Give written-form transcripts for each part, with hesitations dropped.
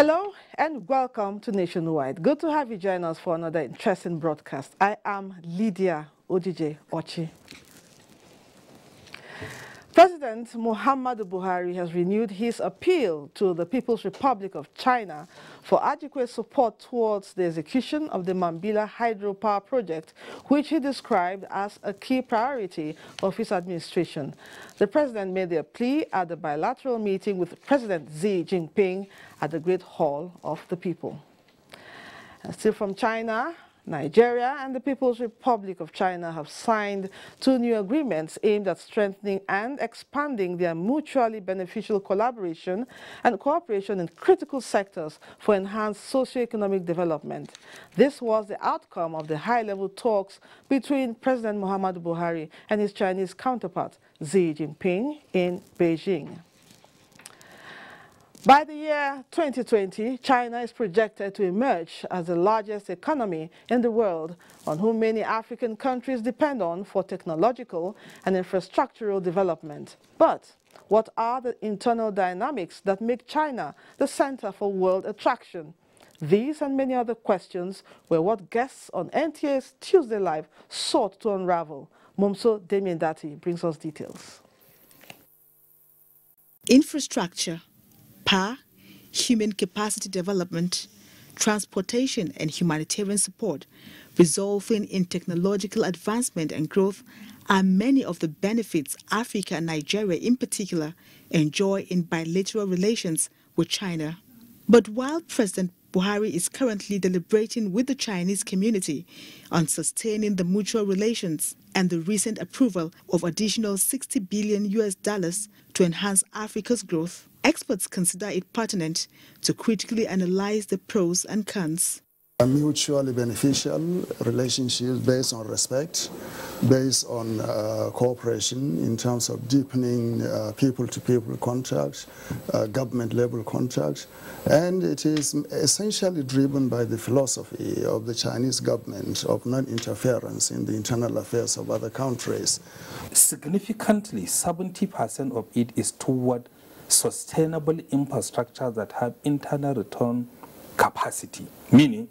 Hello and welcome to Nationwide. Good to have you join us for another interesting broadcast. I am Lydia Ojije Ochi. President Muhammadu Buhari has renewed his appeal to the People's Republic of China for adequate support towards the execution of the Mambila hydropower project, which he described as a key priority of his administration. The president made the plea at the bilateral meeting with President Xi Jinping at the Great Hall of the People. And still from China, Nigeria and the People's Republic of China have signed 2 new agreements aimed at strengthening and expanding their mutually beneficial collaboration and cooperation in critical sectors for enhanced socio-economic development. This was the outcome of the high-level talks between President Muhammadu Buhari and his Chinese counterpart, Xi Jinping, in Beijing. By the year 2020, China is projected to emerge as the largest economy in the world, on whom many African countries depend on for technological and infrastructural development. But what are the internal dynamics that make China the center for world attraction? These and many other questions were what guests on NTA's Tuesday Live sought to unravel. Momso Demiendati brings us details. Infrastructure, power, human capacity development, transportation and humanitarian support, resulting in technological advancement and growth are many of the benefits Africa and Nigeria in particular enjoy in bilateral relations with China. But while President Buhari is currently deliberating with the Chinese community on sustaining the mutual relations and the recent approval of additional $60 billion to enhance Africa's growth, experts consider it pertinent to critically analyze the pros and cons. A mutually beneficial relationship based on respect, based on cooperation in terms of deepening people-to-people contacts, government-level contacts, and it is essentially driven by the philosophy of the Chinese government of non-interference in the internal affairs of other countries. Significantly, 70% of it is toward sustainable infrastructure that have internal return capacity, meaning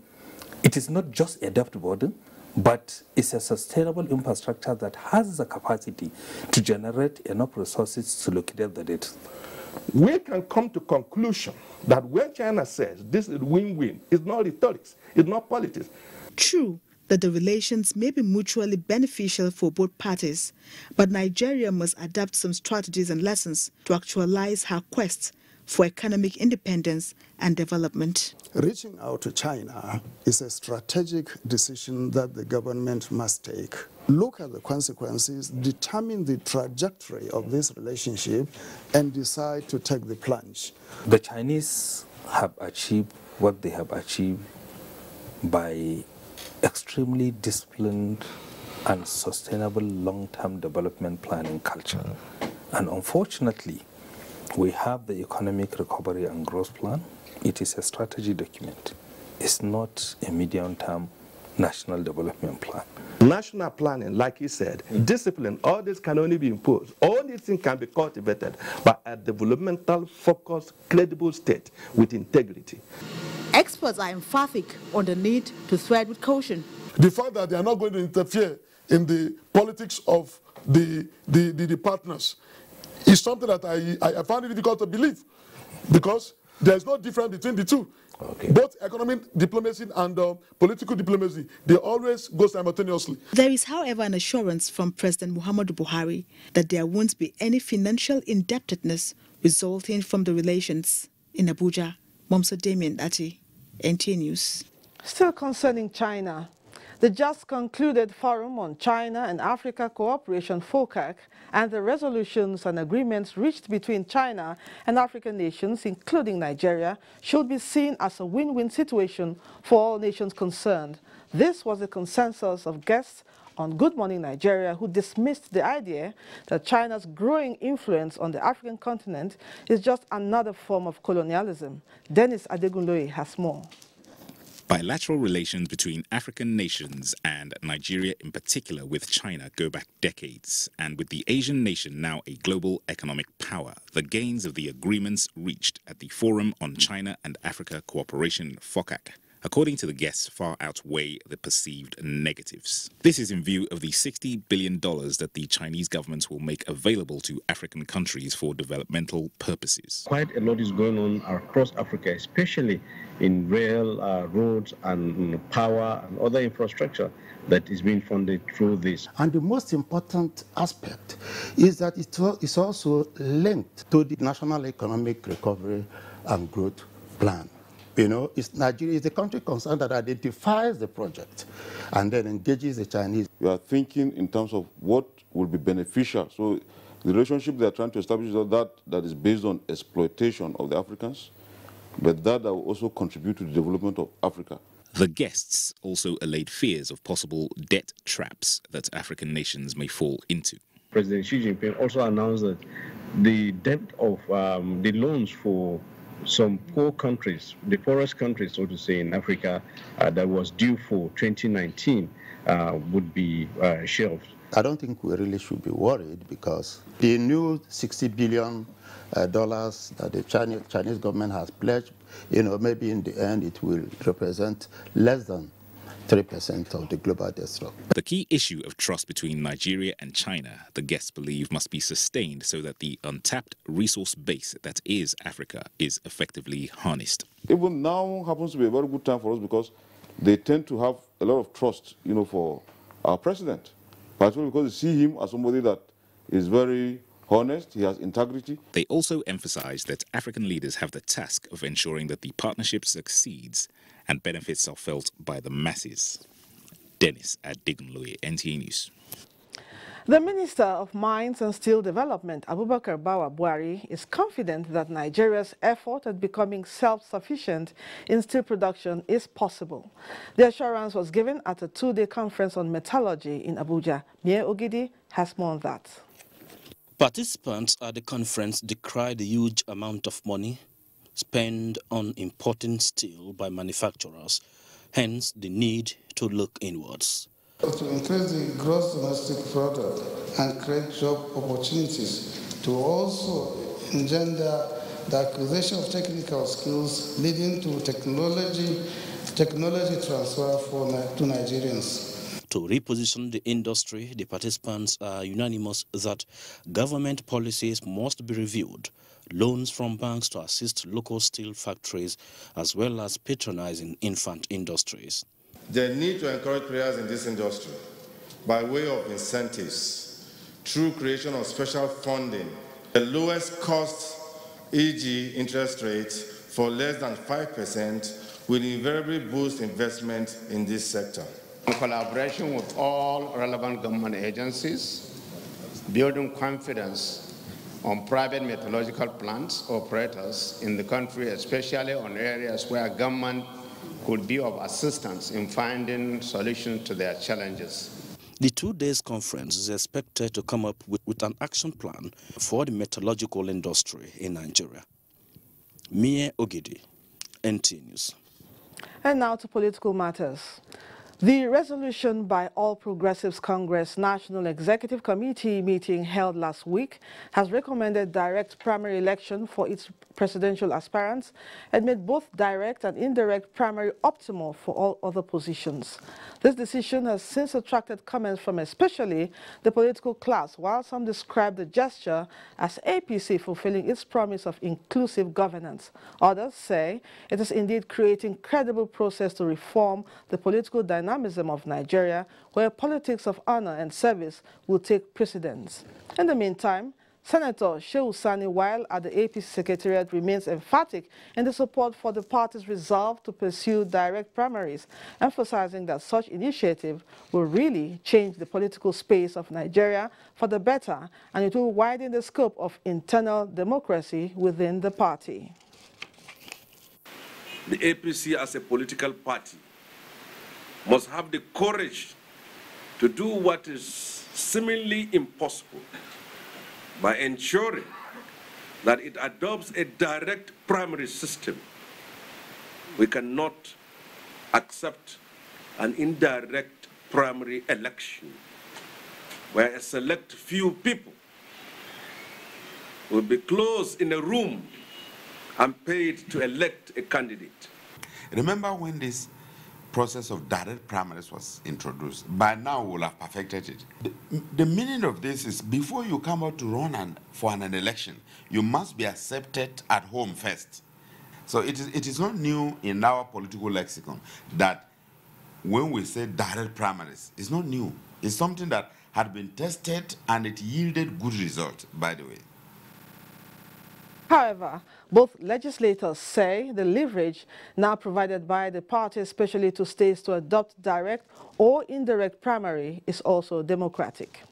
it is not just a debt burden, but it's a sustainable infrastructure that has the capacity to generate enough resources to liquidate the debt. We can come to conclusion that when China says this is win-win, it's not rhetorics, it's not politics. True that the relations may be mutually beneficial for both parties, but Nigeria must adapt some strategies and lessons to actualize her quest for economic independence and development. Reaching out to China is a strategic decision that the government must take. Look at the consequences, determine the trajectory of this relationship, and decide to take the plunge. The Chinese have achieved what they have achieved by extremely disciplined and sustainable long-term development planning culture. And unfortunately, we have the Economic Recovery and Growth Plan. It is a strategy document. It's not a medium-term national development plan. National planning, like he said, discipline, all this can only be imposed. All these things can be cultivated by a developmental, focused, credible state with integrity. Experts are emphatic on the need to tread with caution. The fact that they are not going to interfere in the politics of the partners is something that I find it difficult to believe, because there is no difference between the two. Okay. Both economic diplomacy and political diplomacy, they always go simultaneously. There is, however, an assurance from President Muhammadu Buhari that there won't be any financial indebtedness resulting from the relations. In Abuja, Momso Demiendati, NTA News. Still concerning China, the just concluded Forum on China and Africa Cooperation FOCAC and the resolutions and agreements reached between China and African nations, including Nigeria, should be seen as a win-win situation for all nations concerned. This was the consensus of guests on Good Morning Nigeria, who dismissed the idea that China's growing influence on the African continent is just another form of colonialism. Dennis Adegunloye has more. Bilateral relations between African nations and Nigeria in particular with China go back decades, and with the Asian nation now a global economic power, the gains of the agreements reached at the Forum on China and Africa Cooperation, FOCAC, according to the guests, far outweigh the perceived negatives. This is in view of the $60 billion that the Chinese government will make available to African countries for developmental purposes. Quite a lot is going on across Africa, especially in rail, roads, and power and other infrastructure that is being funded through this. And the most important aspect is that it's also linked to the National Economic Recovery and Growth Plan. You know, Nigeria is the country concerned that identifies the project and then engages the Chinese. We are thinking in terms of what will be beneficial. So the relationship they are trying to establish is that is based on exploitation of the Africans, but that will also contribute to the development of Africa. The guests also allayed fears of possible debt traps that African nations may fall into. President Xi Jinping also announced that the debt of the loans for some poor countries, the poorest countries, so to say, in Africa, that was due for 2019 would be shelved. I don't think we really should be worried because the new $60 billion that the Chinese government has pledged, you know, maybe in the end it will represent less than 3% of the global debt stock. The key issue of trust between Nigeria and China, the guests believe, must be sustained so that the untapped resource base that is Africa is effectively harnessed. Even now happens to be a very good time for us because they tend to have a lot of trust, you know, for our president, particularly because they see him as somebody that is very honest, he has integrity. They also emphasize that African leaders have the task of ensuring that the partnership succeeds and benefits are felt by the masses. Dennis Adigunloye, NTA News. The Minister of Mines and Steel Development, Abubakar Bawa Buhari, is confident that Nigeria's effort at becoming self-sufficient in steel production is possible. The assurance was given at a two-day conference on metallurgy in Abuja. Mie Ogidi has more on that. Participants at the conference decried the huge amount of money spent on importing steel by manufacturers, hence the need to look inwards. To increase the gross domestic product and create job opportunities, to also engender the acquisition of technical skills leading to technology transfer to Nigerians. To reposition the industry, the participants are unanimous that government policies must be reviewed, loans from banks to assist local steel factories, as well as patronizing infant industries. They need to encourage players in this industry by way of incentives, through creation of special funding, the lowest cost, e.g. interest rates, for less than 5% will invariably boost investment in this sector. In collaboration with all relevant government agencies, building confidence on private metallurgical plants operators in the country, especially on areas where government could be of assistance in finding solutions to their challenges. The 2 days conference is expected to come up with an action plan for the metallurgical industry in Nigeria. Mie Ogidi, NTA News. And now to political matters. The resolution by All Progressives Congress National Executive Committee meeting held last week has recommended direct primary election for its presidential aspirants and made both direct and indirect primary optimal for all other positions. This decision has since attracted comments from especially the political class, while some describe the gesture as APC fulfilling its promise of inclusive governance. Others say it is indeed creating credible process to reform the political dynamism of Nigeria, where politics of honor and service will take precedence. In the meantime, Senator Shehu Sani, while at the APC Secretariat, remains emphatic in the support for the party's resolve to pursue direct primaries, emphasizing that such initiative will really change the political space of Nigeria for the better, and it will widen the scope of internal democracy within the party. The APC as a political party must have the courage to do what is seemingly impossible by ensuring that it adopts a direct primary system. We cannot accept an indirect primary election where a select few people will be closed in a room and paid to elect a candidate. Remember when this process of direct primaries was introduced? By now we'll have perfected it. The meaning of this is before you come out to run for an election, you must be accepted at home first. So it is not new in our political lexicon that when we say direct primaries, it's not new. It's something that had been tested and it yielded good results, by the way. However, both legislators say the leverage now provided by the party, especially to states to adopt direct or indirect primary, is also democratic.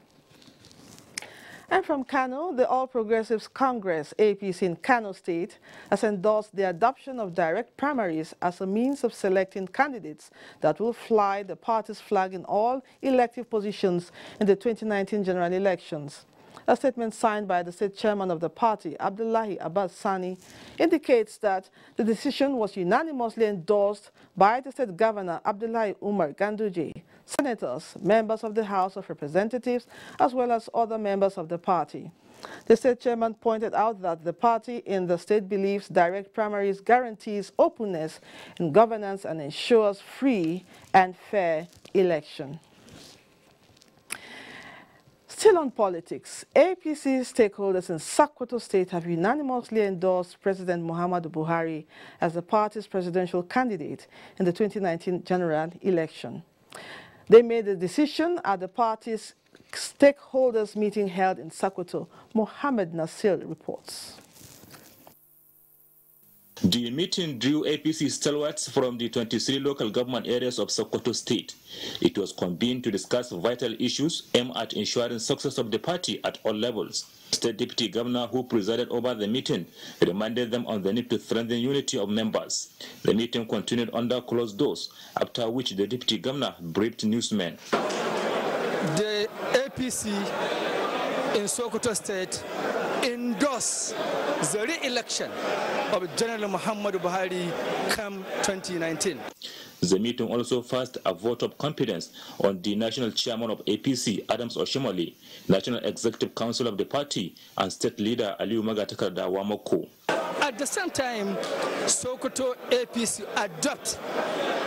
And from Kano, the All Progressives Congress, APC in Kano State, has endorsed the adoption of direct primaries as a means of selecting candidates that will fly the party's flag in all elective positions in the 2019 general elections. A statement signed by the state chairman of the party, Abdullahi Abbas Sani, indicates that the decision was unanimously endorsed by the state governor, Abdullahi Umar Ganduje, senators, members of the House of Representatives, as well as other members of the party. The state chairman pointed out that the party in the state believes direct primaries guarantees openness in governance and ensures free and fair election. Still on politics, APC stakeholders in Sokoto State have unanimously endorsed President Muhammadu Buhari as the party's presidential candidate in the 2019 general election. They made the decision at the party's stakeholders meeting held in Sokoto. Mohammed Nasir reports. The meeting drew APC stalwarts from the 23 local government areas of Sokoto State. It was convened to discuss vital issues aimed at ensuring success of the party at all levels. State Deputy Governor, who presided over the meeting, reminded them on the need to strengthen unity of members. The meeting continued under closed doors, after which the Deputy Governor briefed newsmen. The APC in Sokoto State endorse the re-election of General Muhammadu Buhari come 2019. The meeting also passed a vote of confidence on the national chairman of APC, Adams Oshimole, National Executive Council of the party, and state leader Aliu Magatakarda Wamoko. At the same time, Sokoto APC adopt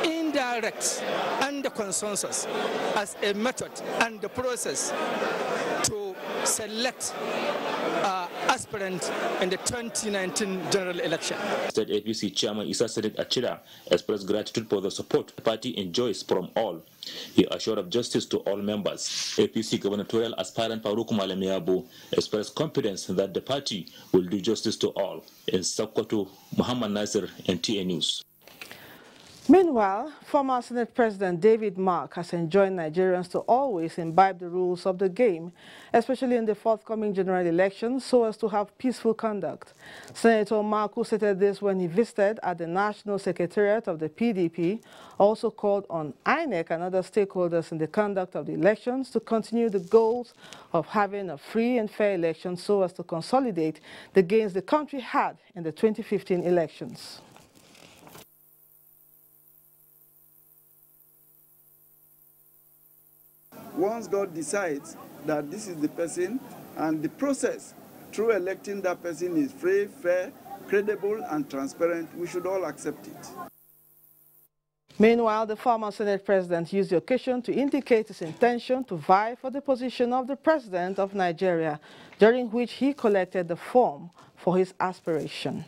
indirect and the consensus as a method and the process to select aspirant in the 2019 general election. State APC chairman Isa Sadiq Achida expressed gratitude for the support the party enjoys from all. He assured of justice to all members. APC gubernatorial aspirant Farouk Malemiabu expressed confidence that the party will do justice to all. In Sokoto, Muhammad Nasir, NTA News. Meanwhile, former Senate President David Mark has enjoined Nigerians to always imbibe the rules of the game, especially in the forthcoming general election, so as to have peaceful conduct. Senator Mark, who stated this when he visited at the National Secretariat of the PDP, also called on INEC and other stakeholders in the conduct of the elections to continue the goals of having a free and fair election so as to consolidate the gains the country had in the 2015 elections. Once God decides that this is the person and the process through electing that person is free, fair, credible, and transparent, we should all accept it. Meanwhile, the former Senate President used the occasion to indicate his intention to vie for the position of the President of Nigeria, during which he collected the form for his aspiration.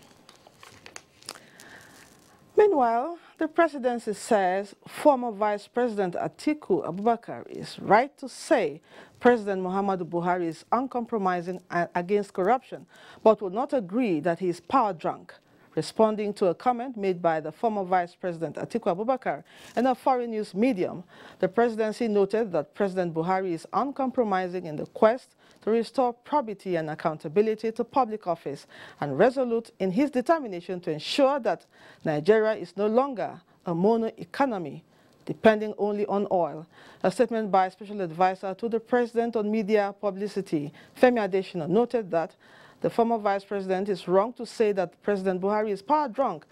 Meanwhile, the presidency says former Vice President Atiku Abubakar is right to say President Muhammadu Buhari is uncompromising against corruption, but would not agree that he is power drunk. Responding to a comment made by the former Vice President Atiku Abubakar in a foreign news medium, the presidency noted that President Buhari is uncompromising in the quest to restore probity and accountability to public office and resolute in his determination to ensure that Nigeria is no longer a mono economy depending only on oil. A statement by Special Advisor to the President on Media Publicity, Femi Adesina, noted that the former Vice President is wrong to say that President Buhari is power drunk,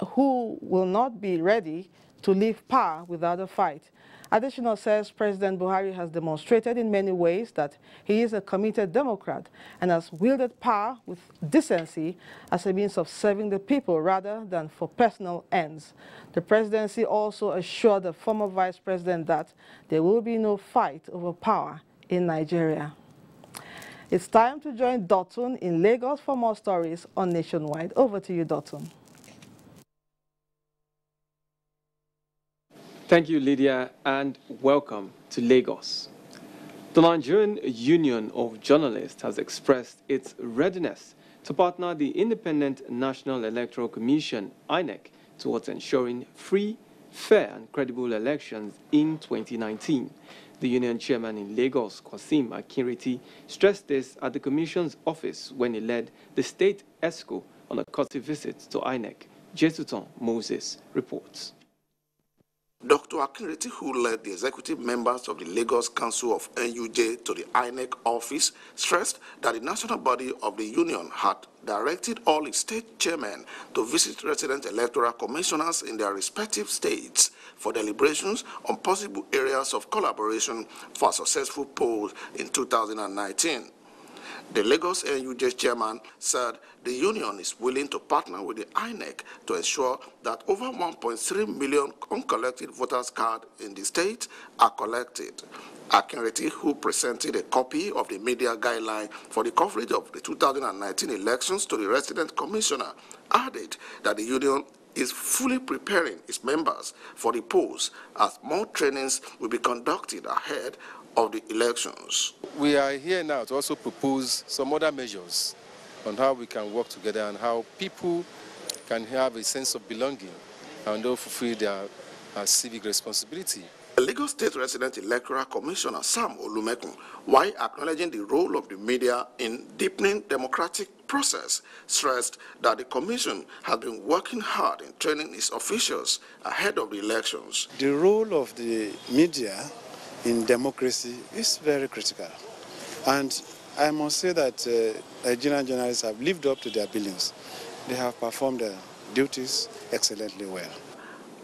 who will not be ready to leave power without a fight. Additional says President Buhari has demonstrated in many ways that he is a committed Democrat and has wielded power with decency as a means of serving the people rather than for personal ends. The presidency also assured the former vice president that there will be no fight over power in Nigeria. It's time to join Dotun in Lagos for more stories on Nationwide. Over to you, Dotun. Thank you, Lydia, and welcome to Lagos. The Nigerian Union of Journalists has expressed its readiness to partner the Independent National Electoral Commission, INEC, towards ensuring free, fair, and credible elections in 2019. The union chairman in Lagos, Kwasim Akinriti, stressed this at the Commission's office when he led the state ESCO on a courtesy visit to INEC. Jesuton Moses reports. Dr. Akinriti, who led the executive members of the Lagos Council of NUJ to the INEC office, stressed that the national body of the union had directed all its state chairmen to visit resident electoral commissioners in their respective states for deliberations on possible areas of collaboration for a successful poll in 2019. The Lagos NUJ chairman said the union is willing to partner with the INEC to ensure that over 1.3 million uncollected voters' cards in the state are collected. Akinriti, who presented a copy of the media guideline for the coverage of the 2019 elections to the resident commissioner, added that the union is fully preparing its members for the polls as more trainings will be conducted ahead of the elections. We are here now to also propose some other measures on how we can work together and how people can have a sense of belonging and fulfill their civic responsibility. The Lagos State Resident Electoral Commissioner Sam Olumekun, while acknowledging the role of the media in deepening democratic process, stressed that the Commission has been working hard in training its officials ahead of the elections. The role of the media in democracy is very critical. And I must say that Nigerian journalists have lived up to their billings. They have performed their duties excellently well.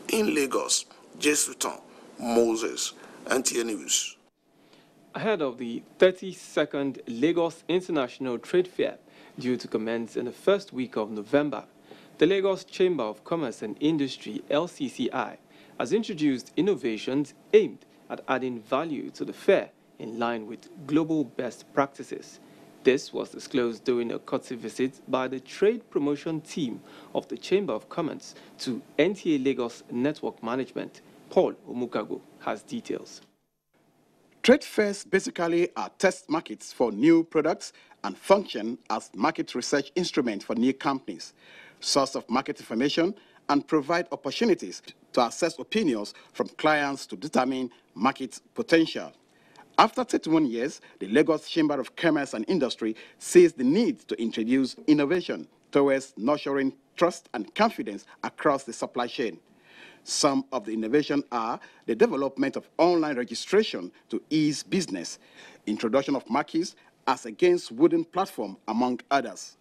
In Lagos, Jesuton Moses, NTA News. Ahead of the 32nd Lagos International Trade Fair, due to commence in the first week of November, the Lagos Chamber of Commerce and Industry, LCCI, has introduced innovations aimed at adding value to the fair in line with global best practices. This was disclosed during a courtesy visit by the trade promotion team of the Chamber of Commerce to NTA Lagos Network Management. Paul Omukago has details. Trade fairs basically are test markets for new products and function as market research instruments for new companies, source of market information, and provide opportunities to assess opinions from clients to determine market potential. After 31 years, the Lagos Chamber of Commerce and Industry sees the need to introduce innovation towards nurturing trust and confidence across the supply chain. Some of the innovations are the development of online registration to ease business, introduction of markets as against wooden platform, among others.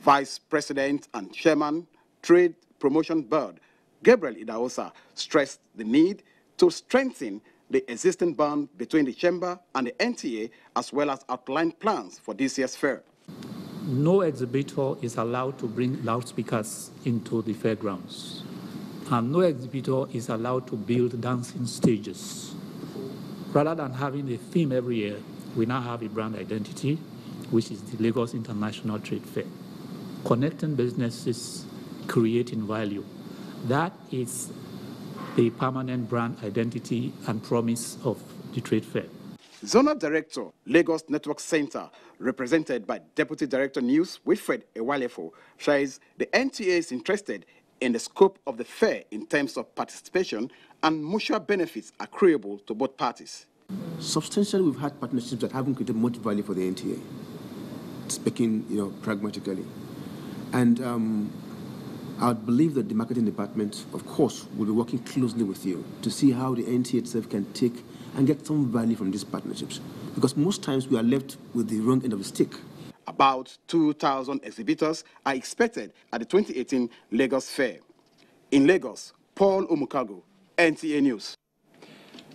Vice President and Chairman, Trade Promotion Board, Gabriel Idaosa, stressed the need to strengthen the existing bond between the Chamber and the NTA, as well as outline plans for this year's fair. No exhibitor is allowed to bring loudspeakers into the fairgrounds, and no exhibitor is allowed to build dancing stages. Rather than having a theme every year, we now have a brand identity, which is the Lagos International Trade Fair. Connecting businesses, creating value. That is the permanent brand identity and promise of the trade fair. Zonal Director, Lagos Network Center, represented by Deputy Director News, Wilfred Ewalefo, says the NTA is interested in the scope of the fair in terms of participation and mutual benefits accruable to both parties. Substantially, we've had partnerships that haven't created much value for the NTA, speaking pragmatically. And I would believe that the marketing department, of course, will be working closely with you to see how the NTA itself can take and get some value from these partnerships. Because most times we are left with the wrong end of the stick. About 2,000 exhibitors are expected at the 2018 Lagos Fair. In Lagos, Paul Omukago, NTA News.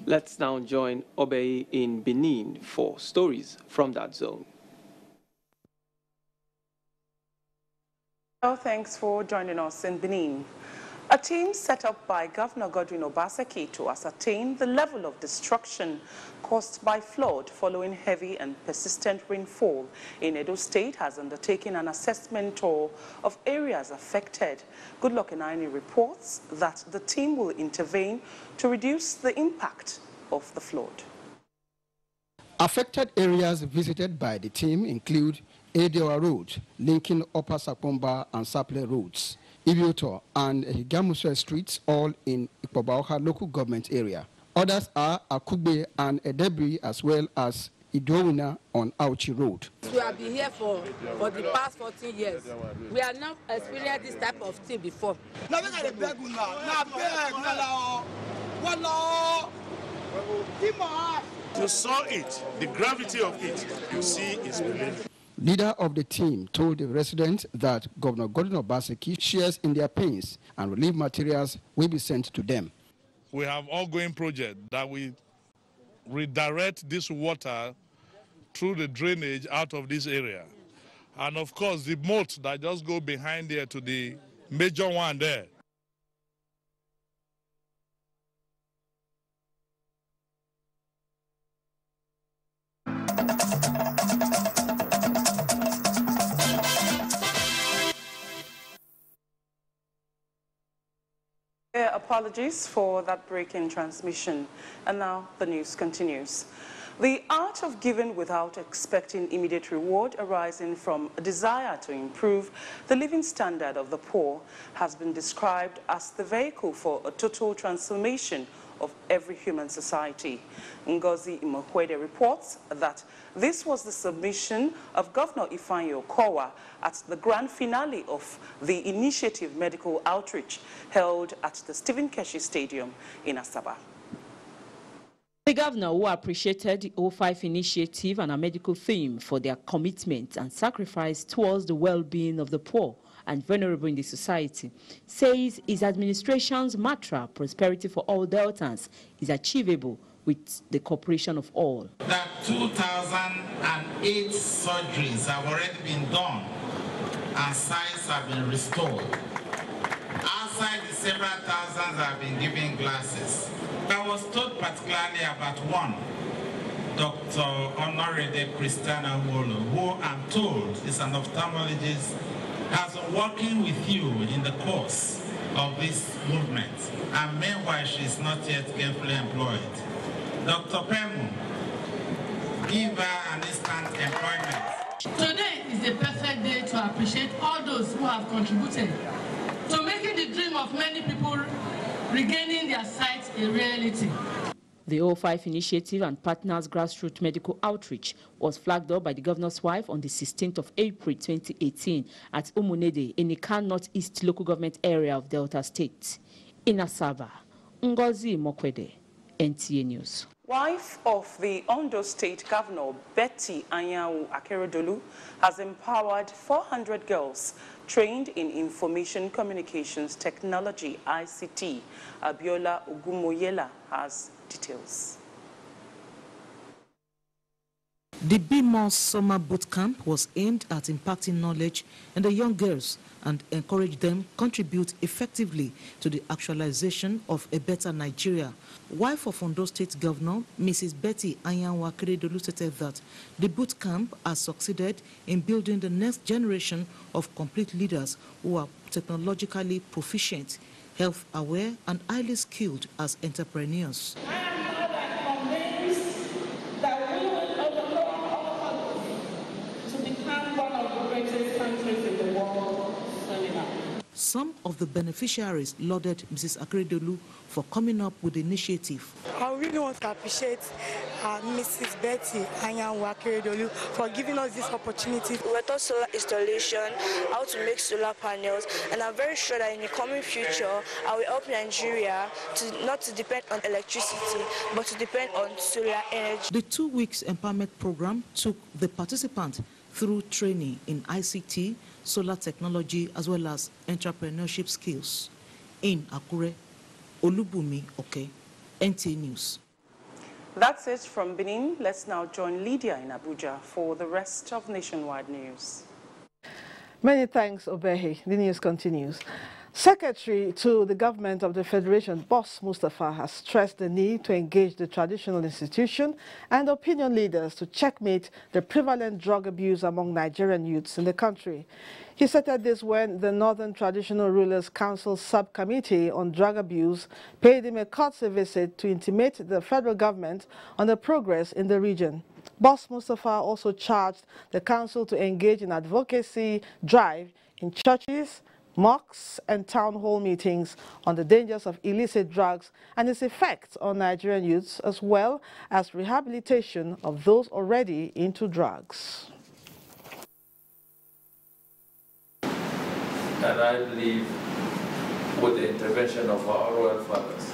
Let's now join Obey in Benin for stories from that zone. Well, thanks for joining us in Benin. A team set up by Governor Godwin Obaseki to ascertain the level of destruction caused by flood following heavy and persistent rainfall in Edo State has undertaken an assessment tour of areas affected. Goodluck Enaini reports that the team will intervene to reduce the impact of the flood. Affected areas visited by the team include Edewa Road, linking Upper Sapomba and Saple Roads, Ibioto and Higamuswe Streets, all in Ikpobaoka local government area. Others are Akugbe and Edebri, as well as Idowina on Auchi Road. We have been here for the past 14 years. We have not experienced this type of thing before. You saw it, the gravity of it, you see it's believable. Leader of the team told the residents that Governor Godwin Obaseki shares in their pains and relief materials will be sent to them. We have ongoing project that we redirect this water through the drainage out of this area. And of course, the moat that just go behind there to the major one there. Apologies for that break in transmission. And now the news continues. The art of giving without expecting immediate reward arising from a desire to improve the living standard of the poor has been described as the vehicle for a total transformation of every human society. Ngozi Imokwede reports that this was the submission of Governor Ifeanyi Okowa at the grand finale of the initiative medical outreach held at the Stephen Keshi Stadium in Asaba. The governor, who appreciated the O5 initiative and a medical theme for their commitment and sacrifice towards the well-being of the poor and vulnerable in the society, says his administration's mantra, prosperity for all Deltans, is achievable with the cooperation of all. That 2,008 surgeries have already been done and sites have been restored. Outside the several thousands have been given glasses. I was told particularly about one, Dr. Honorede Christiana Wolo, who I'm told is an ophthalmologist, has been working with you in the course of this movement, and meanwhile she is not yet gainfully employed. Dr. Pemu, give her an instant employment. Today is the perfect day to appreciate all those who have contributed to making the dream of many people regaining their sight a reality. The O5 initiative and partners grassroots medical outreach was flagged up by the governor's wife on the 16th of April 2018 at Umunede in the Kan Northeast local government area of Delta State. In Asaba, Ngozi Mokwede, NTA News. Wife of the Ondo State Governor, Betty Anyanwu Akeredolu, has empowered 400 girls trained in Information Communications Technology, ICT. Abiola Ogumoyela has details. The BMOS Summer Boot Camp was aimed at impacting knowledge in the young girls and encourage them contribute effectively to the actualization of a better Nigeria. Wife of Ondo State Governor, Mrs. Betty Anyanwu Akeredolu, stated that the boot camp has succeeded in building the next generation of complete leaders who are technologically proficient, health-aware, and highly skilled as entrepreneurs. Some of the beneficiaries lauded Mrs. Akeredolu for coming up with the initiative. I really want to appreciate Mrs. Betty Anyanwu Akeredolu for giving us this opportunity. We were taught solar installation, how to make solar panels, and I'm very sure that in the coming future, I will help Nigeria not to depend on electricity, but to depend on solar energy. The 2 weeks empowerment program took the participants through training in ICT, solar technology, as well as entrepreneurship skills. In Akure, Olubumi Oke, NTA News. That's it from Benin. Let's now join Lydia in Abuja for the rest of nationwide news. Many thanks, Obehi. The news continues. Secretary to the government of the Federation, Boss Mustafa, has stressed the need to engage the traditional institution and opinion leaders to checkmate the prevalent drug abuse among Nigerian youths in the country. He stated this when the Northern Traditional Rulers Council Subcommittee on Drug Abuse paid him a courtesy visit to intimate the federal government on the progress in the region. Boss Mustafa also charged the council to engage in advocacy drive in churches, mosques and town hall meetings on the dangers of illicit drugs and its effects on Nigerian youths, as well as rehabilitation of those already into drugs. And I believe with the intervention of our royal fathers,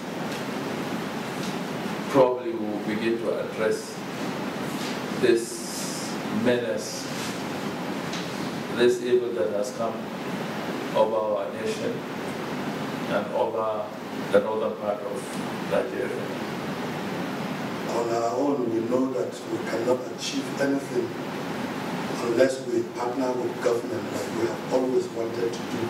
probably we will begin to address this menace, this evil that has come over our nation and over the northern part of Nigeria. On our own, we know that we cannot achieve anything unless we partner with government like we have always wanted to do.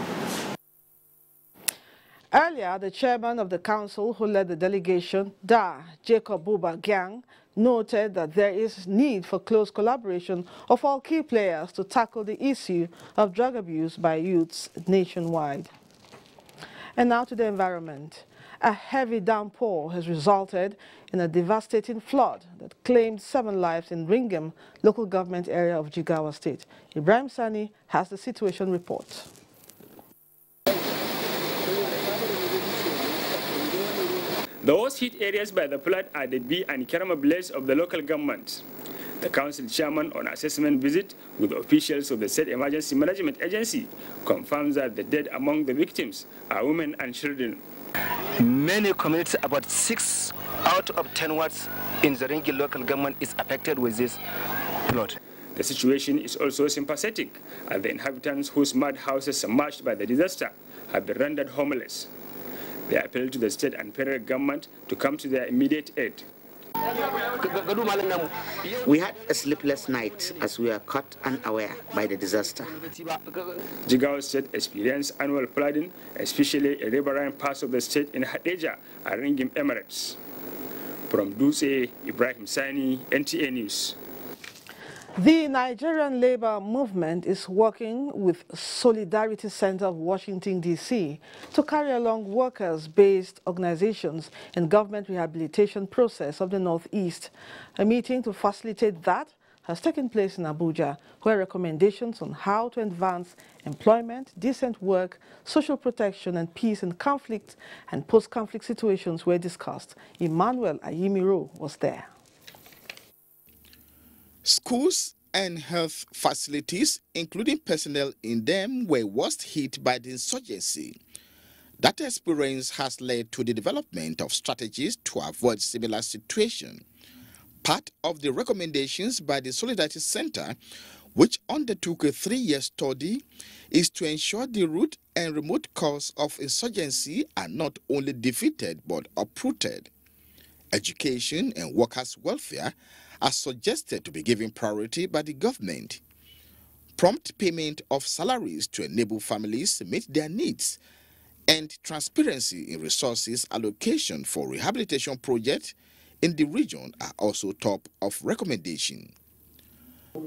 Earlier, the chairman of the council who led the delegation, Jacob Buba Gyang, noted that there is need for close collaboration of all key players to tackle the issue of drug abuse by youths nationwide. And now to the environment. A heavy downpour has resulted in a devastating flood that claimed 7 lives in Ringem, local government area of Jigawa State. Ibrahim Sani has the situation report. The worst hit areas by the flood are the B and Kerama villages of the local government. The council chairman on assessment visit with officials of the State Emergency Management Agency confirms that the dead among the victims are women and children. Many communities, about 6 out of 10 wards in the Ringi local government is affected with this flood. The situation is also sympathetic, as the inhabitants whose mud houses submerged by the disaster have been rendered homeless. They appeal to the state and federal government to come to their immediate aid. We had a sleepless night as we were caught unaware by the disaster. Jigawa State experienced annual flooding, especially in riverine parts of the state in Hadeja and Ringim Emirates. From Dutse, Ibrahim Sani, NTA News. The Nigerian labor movement is working with Solidarity Center of Washington, D.C. to carry along workers-based organizations in government rehabilitation process of the Northeast. A meeting to facilitate that has taken place in Abuja, where recommendations on how to advance employment, decent work, social protection, and peace in conflict and post-conflict situations were discussed. Emmanuel Ayimiro was there. Schools and health facilities, including personnel in them, were worst hit by the insurgency. That experience has led to the development of strategies to avoid similar situations. Part of the recommendations by the Solidarity Center, which undertook a 3-year study, is to ensure the root and remote cause of insurgency are not only defeated but uprooted. Education and workers' welfare are suggested to be given priority by the government. Prompt payment of salaries to enable families to meet their needs, and transparency in resources allocation for rehabilitation projects in the region are also top of recommendation.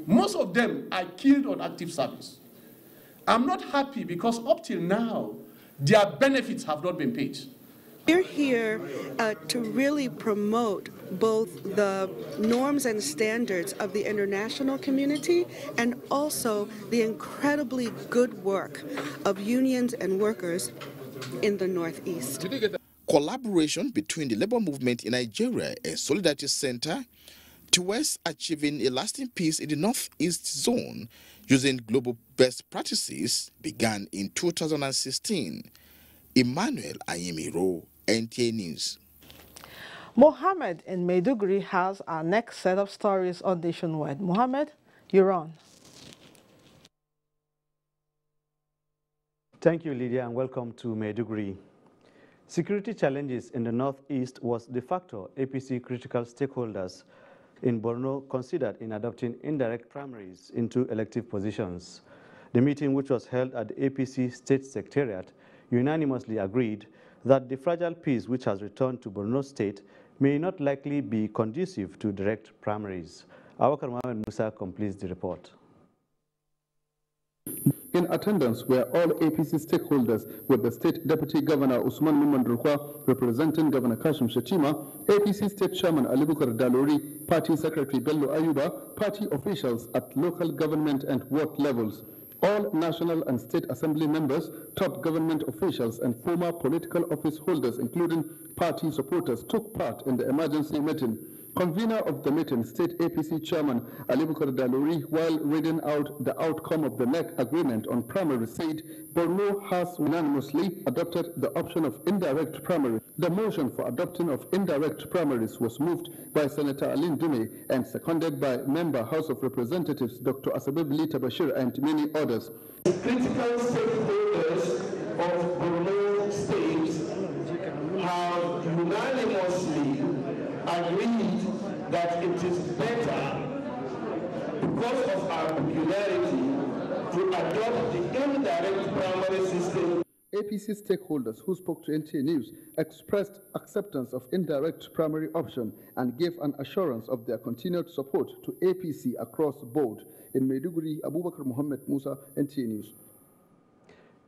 Most of them are killed on active service. I'm not happy because up till now, their benefits have not been paid. We're here to really promote both the norms and standards of the international community and also the incredibly good work of unions and workers in the Northeast. Collaboration between the labor movement in Nigeria and Solidarity Center towards achieving a lasting peace in the Northeast zone using global best practices began in 2016. Emmanuel Ayimiro, NTA News. Mohammed in Maiduguri has our next set of stories on Nationwide. Mohammed, you're on. Thank you, Lydia, and welcome to Maiduguri. Security challenges in the northeast was the factor APC critical stakeholders in Borno considered in adopting indirect primaries into elective positions. The meeting, which was held at the APC State Secretariat, unanimously agreed that the fragile peace which has returned to Borno State may not likely be conducive to direct primaries. Awakar Mohamed Musa completes the report. In attendance were all APC stakeholders, with the State Deputy Governor Usman Mumandrukwa representing Governor Kashim Shatima, APC State Chairman Ali Bukar Dalori, Party Secretary Bello Ayuba, party officials at local government and ward levels. All national and state assembly members, top government officials, and former political office holders, including party supporters, took part in the emergency meeting. Convener of the meeting, State APC Chairman Ali Bukar Dalori, while reading out the outcome of the INEC agreement on primary, said Borno has unanimously adopted the option of indirect primary. The motion for adopting of indirect primaries was moved by Senator Alin Dume and seconded by Member House of Representatives Dr. Asabe Bilita Bashir and many others. The critical stakeholders of Borno State have unanimously agreed that it is better, because of our popularity, to adopt the indirect primary system. APC stakeholders who spoke to NTA News expressed acceptance of indirect primary option and gave an assurance of their continued support to APC across the board. In Maiduguri, Abubakar Mohammed Musa, NTA News.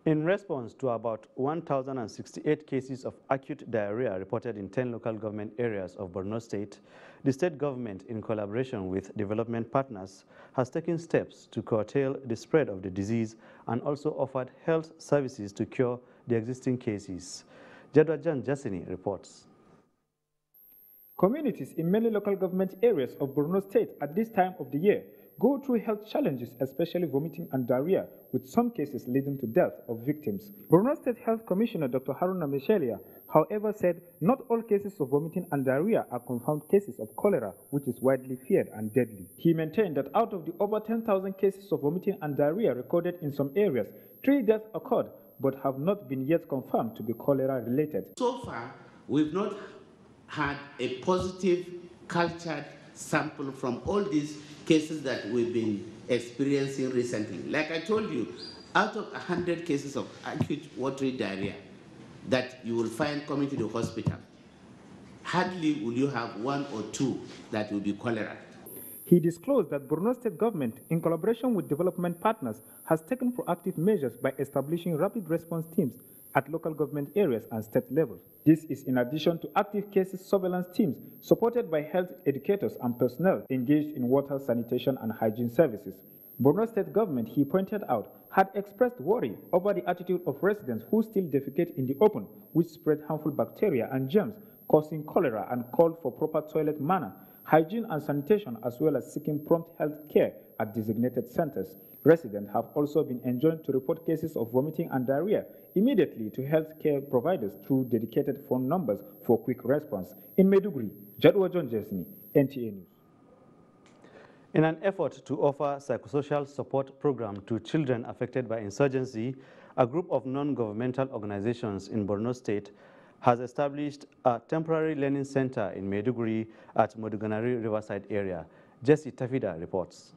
In response to about 1,068 cases of acute diarrhea reported in 10 local government areas of Borno State, the state government, in collaboration with development partners, has taken steps to curtail the spread of the disease and also offered health services to cure the existing cases. Jadwajan Jassini reports. Communities in many local government areas of Borno State at this time of the year go through health challenges, especially vomiting and diarrhea, with some cases leading to death of victims. Borno State Health Commissioner Dr. Haruna Michelia, however, said not all cases of vomiting and diarrhea are confirmed cases of cholera, which is widely feared and deadly. He maintained that out of the over 10,000 cases of vomiting and diarrhea recorded in some areas, 3 deaths occurred but have not been yet confirmed to be cholera related. So far, we've not had a positive cultured sample from all these cases that we've been experiencing recently. Like I told you, out of 100 cases of acute watery diarrhea that you will find coming to the hospital, hardly will you have 1 or 2 that will be cholera. He disclosed that Borno State government, in collaboration with development partners, has taken proactive measures by establishing rapid response teams at local government areas and state levels. This is in addition to active cases surveillance teams supported by health educators and personnel engaged in water, sanitation, and hygiene services. Borno State government, he pointed out, had expressed worry over the attitude of residents who still defecate in the open, which spread harmful bacteria and germs, causing cholera, and called for proper toilet manner, hygiene and sanitation, as well as seeking prompt health care at designated centers. Residents have also been enjoined to report cases of vomiting and diarrhea immediately to healthcare providers through dedicated phone numbers for quick response. In Maiduguri, Jadwa John Jesni, NTA News. In an effort to offer psychosocial support program to children affected by insurgency, a group of non-governmental organizations in Borno State has established a temporary learning center in Maiduguri at Moduganari Riverside area. Jesse Tafida reports.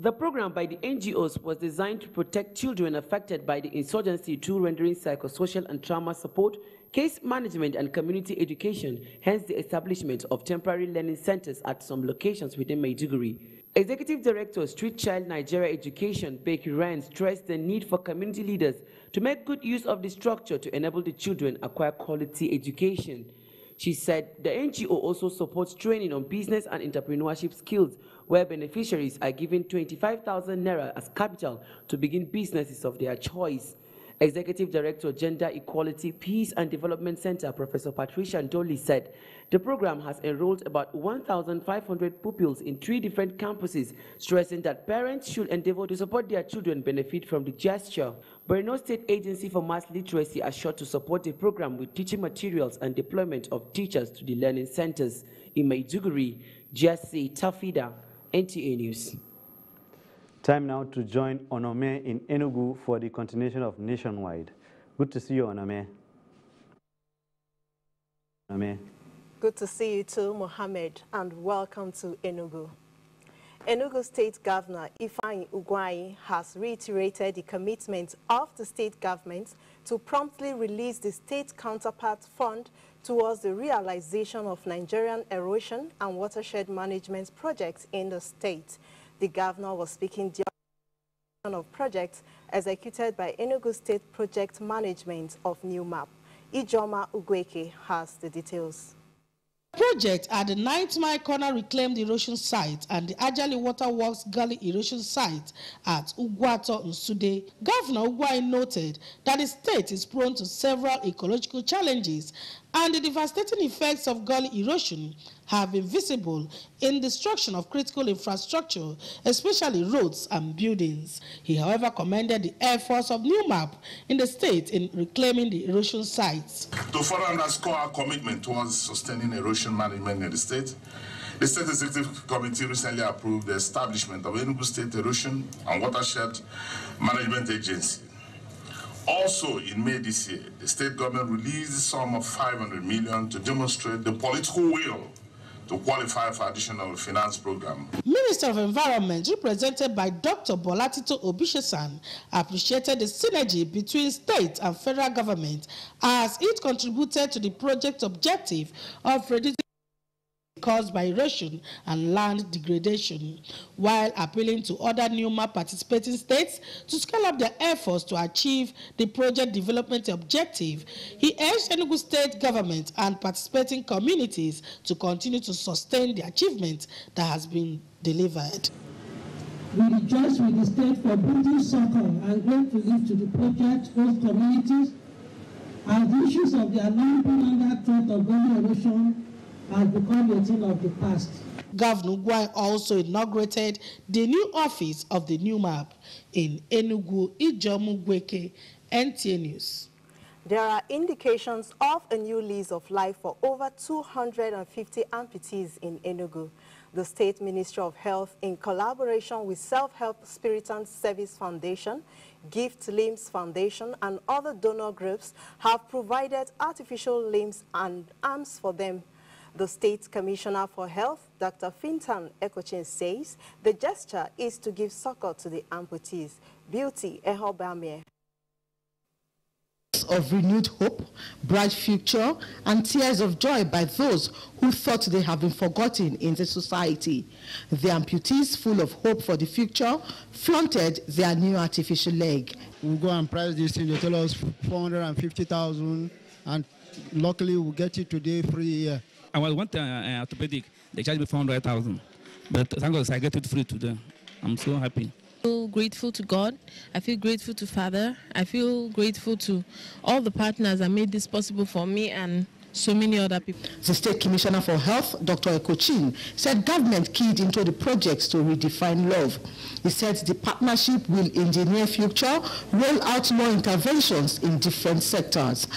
The program by the NGOs was designed to protect children affected by the insurgency through rendering psychosocial and trauma support, case management, and community education, hence the establishment of temporary learning centers at some locations within Maiduguri. Executive Director, Street Child Nigeria Education, Becky Ryan, stressed the need for community leaders to make good use of the structure to enable the children acquire quality education. She said the NGO also supports training on business and entrepreneurship skills, where beneficiaries are given 25,000 naira as capital to begin businesses of their choice. Executive Director, Gender Equality, Peace and Development Center, Professor Patricia Ndoli, said the program has enrolled about 1,500 pupils in 3 different campuses, stressing that parents should endeavor to support their children benefit from the gesture. Borno State Agency for Mass Literacy assured to support the program with teaching materials and deployment of teachers to the learning centers. In Maiduguri, Jesse Tafida, NTA News. Time now to join Onome in Enugu for the continuation of Nationwide. Good to see you, Onome. Amen. Good to see you too, Mohammed, and welcome to Enugu. Enugu State Governor Ifeanyi Ugwuanyi has reiterated the commitment of the state government to promptly release the state counterpart fund towards the realization of Nigerian erosion and watershed management projects in the state. The governor was speaking during of projects executed by Enugu State Project Management of New Map. Ijoma Ugweke has the details. Project at the 9th Mile Corner Reclaimed Erosion Site and the Ajali Waterworks Gully Erosion Site at Ugwato Nsude. Governor Ugwuanyi noted that the state is prone to several ecological challenges and the devastating effects of gully erosion have been visible in destruction of critical infrastructure, especially roads and buildings. He, however, commended the efforts of New Map in the state in reclaiming the erosion sites. To further underscore our commitment towards sustaining erosion management in the State Executive Committee recently approved the establishment of Enugu State Erosion and Watershed Management Agency. Also, in May this year, the state government released a sum of 500 million to demonstrate the political will to qualify for additional finance program. Minister of Environment, represented by Dr. Bolatito Obishesan, appreciated the synergy between state and federal government as it contributed to the project objective of reducing caused by erosion and land degradation, while appealing to other New Map participating states to scale up their efforts to achieve the project development objective. He urged Enugu State government and participating communities to continue to sustain the achievement that has been delivered. We rejoice with the state for bringing succor and great relief to the project host communities, and the issues of their long-been under threat of gully erosion has become a thing of the past. Governor Ugwuanyi also inaugurated the new office of the New Map in Enugu. Ijoma Ugweke, NTA News. There are indications of a new lease of life for over 250 amputees in Enugu. The State Ministry of Health, in collaboration with Self-Help Spirit and Service Foundation, Gift Limbs Foundation, and other donor groups, have provided artificial limbs and arms for them. The State Commissioner for Health, Dr. Fintan Ekochin, says the gesture is to give succor to the amputees. Beauty Ehobamie. Of renewed hope, bright future, and tears of joy by those who thought they have been forgotten in the society. The amputees, full of hope for the future, flaunted their new artificial leg. We'll go and price this thing. They tell us 450,000, and luckily we'll get it today free. I was one orthopedic, they charged me 400,000, but thank God I get it free today. I'm so happy. I feel grateful to God. I feel grateful to Father. I feel grateful to all the partners that made this possible for me and so many other people. The State Commissioner for Health, Dr. Ekochin, said government keyed into the projects to redefine love. He said the partnership will in the near future roll out more interventions in different sectors.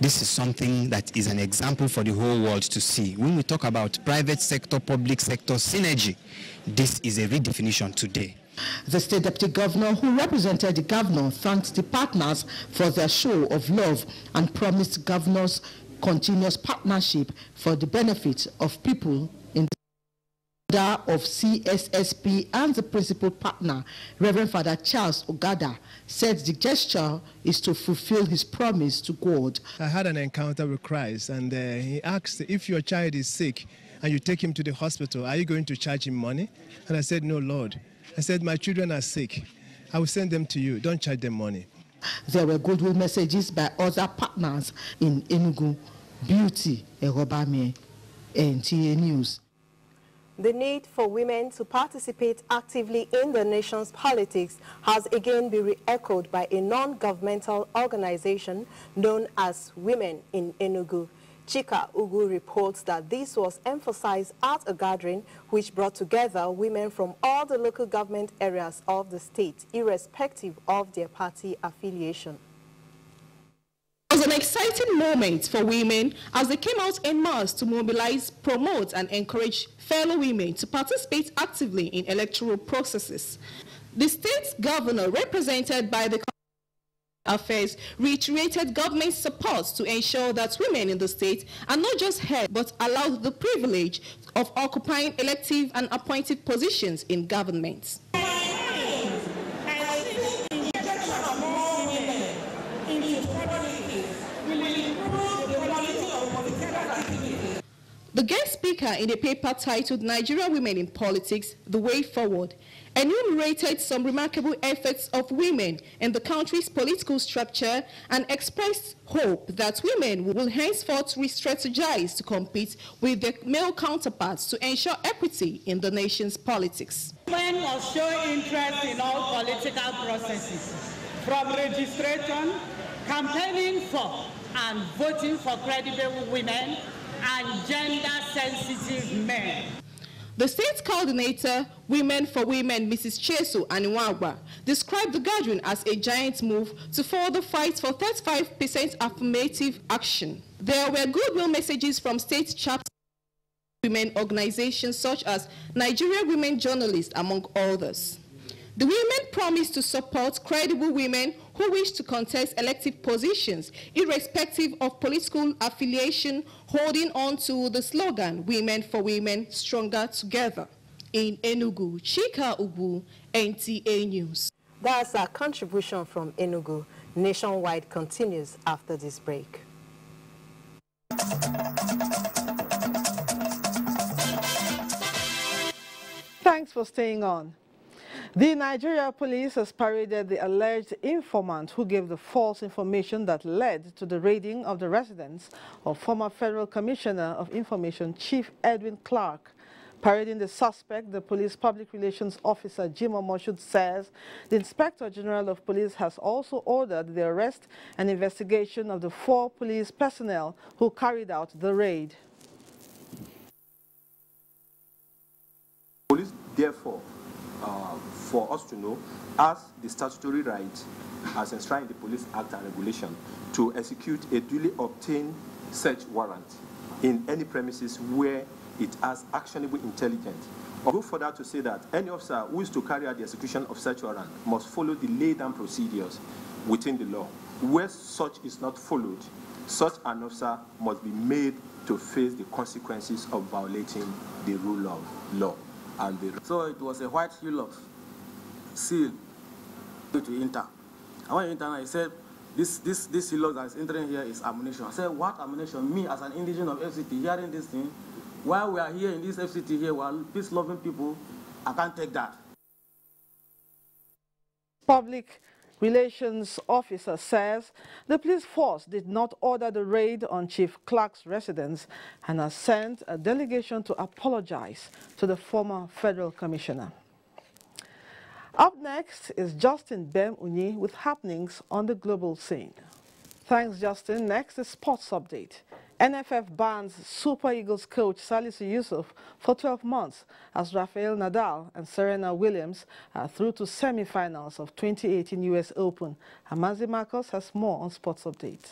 This is something that is an example for the whole world to see. When we talk about private sector, public sector synergy, this is a redefinition today. The State Deputy Governor, who represented the governor, thanked the partners for their show of love and promised governors continuous partnership for the benefit of people in the of CSSP. And the principal partner, Reverend Father Charles Ogada, said the gesture is to fulfill his promise to God. I had an encounter with Christ, and he asked, if your child is sick and you take him to the hospital, are you going to charge him money? And I said, no, Lord. I said, my children are sick. I will send them to you. Don't charge them money. There were goodwill messages by other partners in Enugu. Beauty Ehobamie, NTA News. The need for women to participate actively in the nation's politics has again been re-echoed by a non-governmental organization known as Women in Enugu. Chika Ugu reports that this was emphasized at a gathering which brought together women from all the local government areas of the state, irrespective of their party affiliation. It was an exciting moment for women as they came out en masse to mobilize, promote, and encourage fellow women to participate actively in electoral processes. The state governor, represented by the Affairs reiterated government support to ensure that women in the state are not just heard but allowed the privilege of occupying elective and appointed positions in government. The guest speaker in a paper titled Nigerian Women in Politics, The Way Forward, enumerated some remarkable efforts of women in the country's political structure and expressed hope that women will henceforth re-strategize to compete with their male counterparts to ensure equity in the nation's politics. Women must show interest in all political processes, from registration, campaigning for and voting for credible women, and gender-sensitive men. The state coordinator, Women for Women, Mrs. Chesu Aniwagwa, described the gathering as a giant move to further fight for 35% affirmative action. There were goodwill messages from state chapters, women organizations such as Nigerian Women Journalists, among others. The women promised to support credible women who wish to contest elective positions, irrespective of political affiliation, holding on to the slogan, Women for Women, Stronger Together. In Enugu, Chika Ubu, NTA News. That's our contribution from Enugu. Nationwide continues after this break. Thanks for staying on. The Nigeria police has paraded the alleged informant who gave the false information that led to the raiding of the residence of former Federal Commissioner of Information Chief Edwin Clark. Parading the suspect, the police public relations officer Jimo Moshood says the Inspector General of Police has also ordered the arrest and investigation of the 4 police personnel who carried out the raid. Police, therefore, for us to know, as the statutory right as enshrined in the Police Act and Regulation, to execute a duly obtained search warrant in any premises where it has actionable intelligence. Or go further to say that any officer who is to carry out the execution of such warrant must follow the laid-down procedures within the law. Where such is not followed, such an officer must be made to face the consequences of violating the rule of law. So it was a white seal to enter. And when you enter, I said, this seal that is entering here is ammunition. I said, what ammunition? Me, as an indigenous of FCT, hearing this thing, while we are here in this FCT here, we are peace-loving people, I can't take that. Public Relations Officer says the police force did not order the raid on Chief Clark's residence and has sent a delegation to apologize to the former Federal Commissioner. Up next is Justin Bem Unyi with happenings on the global scene. Thanks, Justin. Next is Sports Update. NFF bans Super Eagles coach Salisu Yusuf for 12 months as Rafael Nadal and Serena Williams are through to semi-finals of 2018 US Open. Amazi Marcos has more on Sports Update.